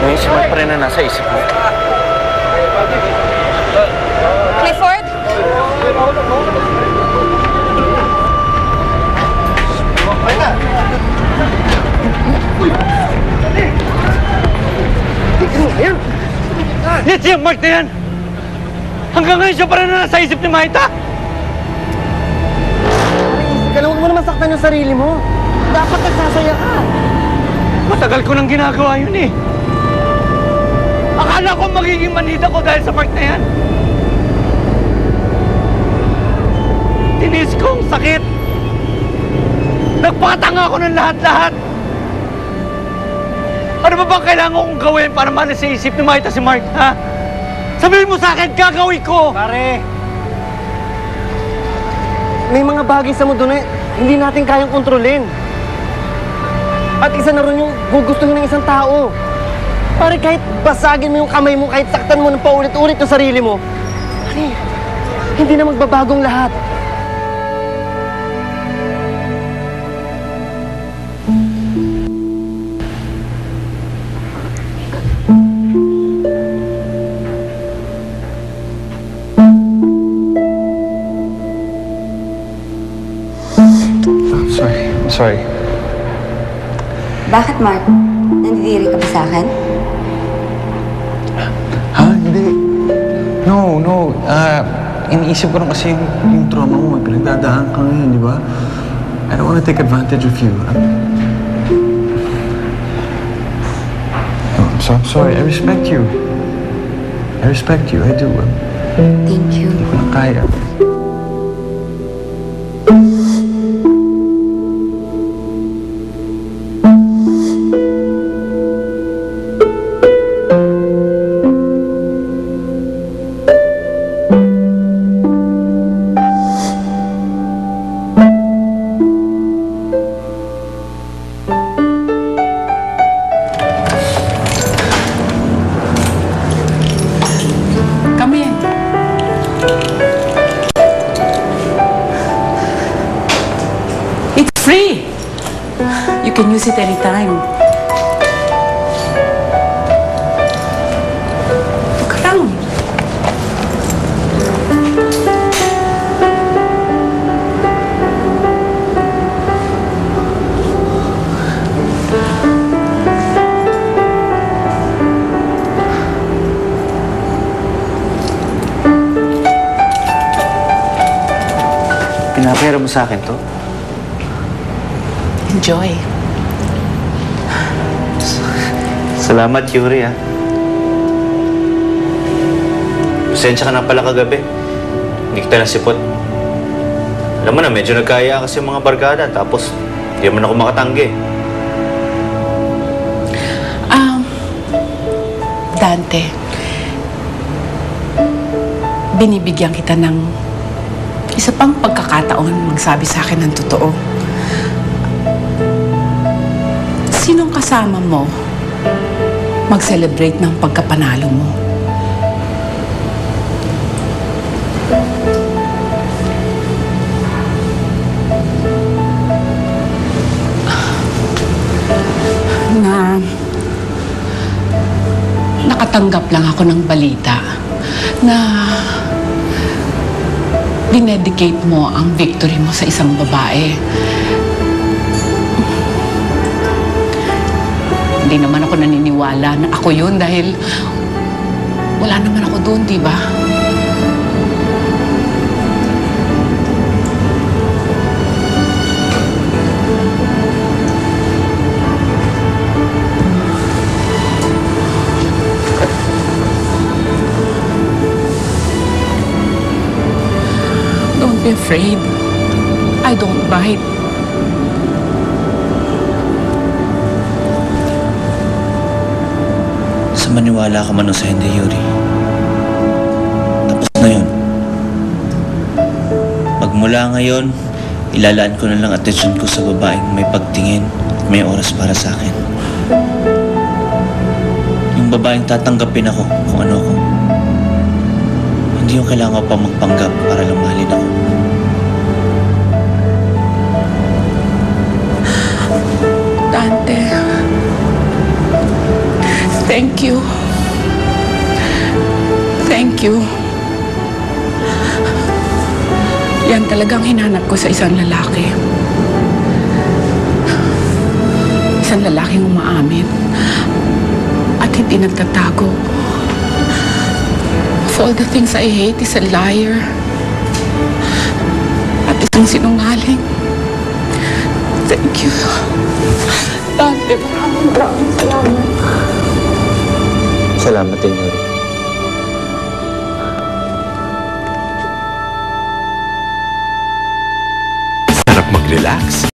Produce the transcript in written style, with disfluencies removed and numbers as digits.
Ngayon si Mark pa rin na nasa isip mo. Clifford? Yan siya, Mark na yan! Hanggang ngayon siya pa rin na nasa isip ni Maita! Huwag mo naman saktan yung sarili mo. Dapat nagsasaya ka. Matagal ko nang ginagawa yun eh. Akala ko magiging manida ko dahil sa Mark na yan. Tinis ko ang sakit. Nagpakatanga ako ng lahat-lahat. Ano ba bang kailangan kong gawin para malis sa isip ni Maita si Mark, ha? Sabihin mo sa akin, gagawin ko! Pare, may mga bagay sa mundo na hindi natin kayang kontrolin. At isa na rin yung gugustuhin ng isang tao. Pare, kahit basagin mo yung kamay mo, kahit saktan mo ng paulit-ulit yung sarili mo, pare, hindi na magbabagong lahat. Sorry. Bakit, Mark? Nandidiri ka ba sa akin? Ha? Hindi. No. Iniisip ko lang kasi yung trauma mo. May pinagdadaan ka ngayon, di ba? I don't want to take advantage of you. I'm sorry. I respect you. I do. Thank you. Hindi ko na kaya. You can use it anytime. Look around. Pinapera mo sa akin to? Enjoy. Salamat, Yuri, ha. Pasensya ka na pala kagabi. Hindi kita nasipot. Alam mo na, medyo nagkaya kasi yung mga barkada, tapos hindi naman ako makatanggi. Dante, binibigyan kita ng isa pang pagkakataon magsabi sa akin ng totoo. Sinong kasama mo mag-celebrate ng pagkapanalo mo? Nakatanggap lang ako ng balita na dinedicate mo ang victory mo sa isang babae. Hindi naman ako naniniwala na ako yun dahil wala naman ako doon, di ba? Don't be afraid. I don't bite. Maniwala ka man o sa hindi, Yuri. Tapos na yun. Magmula ngayon, ilalaan ko na lang atensyon ko sa babaeng may pagtingin at may oras para sa akin. Yung babaeng tatanggapin ako kung ano ako. Hindi yung kailangan ko pa magpanggap para lang mahalin ako. Dante, Thank you. Thank you. Yan talagang hinanap ko sa isang lalaki. Isang lalaking umaamin at hindi nagtatago. Of all the things I hate is a liar at isang sinungaling. Thank you. Dante, maraming salamat. Salamat din, Nori. Sarap mag-relax